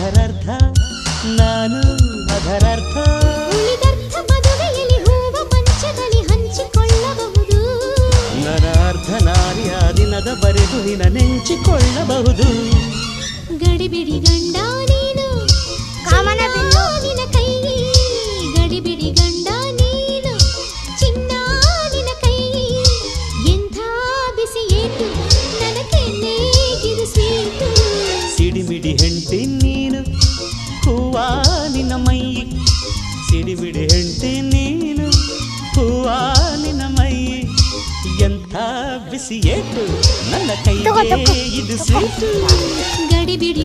ಅದರರ್ಥ ನಾನು ಅದರರ್ಥ ಉಳಿದರ್ಥ ಮದುವೆಯಲ್ಲಿ ಹೂವ ಮಂಚದಲ್ಲಿ ಹಂಚಿಕೊಳ್ಳಬಹುದು ನನ್ನ ಅರ್ಧ ನಾರಿಯ ದಿನದ ಬರೆದು ನಿನ್ನ ನೆಂಚಿಕೊಳ್ಳಬಹುದು ಗಡಿಬಿಡಿ ಗಂಡ ನೀನು ಕಾಮನ ಬಿಲ್ಲು ನಿನ್ನ ಕೈ ಗಡಿಬಿಡಿ ಗಂಡ ನೀನು ಚಿನ್ನ ನಿನ್ನ ಕೈ ಎಂಥ ಬಿಸಿ ಏಟು ನನಗೆ ನೇಗಿದು ಸ್ವೀಟು ಸಿಡಿಮಿಡಿ ಹೆಂಡತಿ ನೀನು ಹೂವ ನಿನ್ನ ಮೈ ಸಿಡಿಮಿಡಿ ಹೆಂಡತಿ ನೀನು ಹೂವ ನಿನ್ನ ಮೈ ಎಂಥ ಬಿಸಿ ಏಟು ನನ್ನ ಕೈಗೆ ಇದು ಸ್ವೀಟು ಗಡಿಬಿಡಿ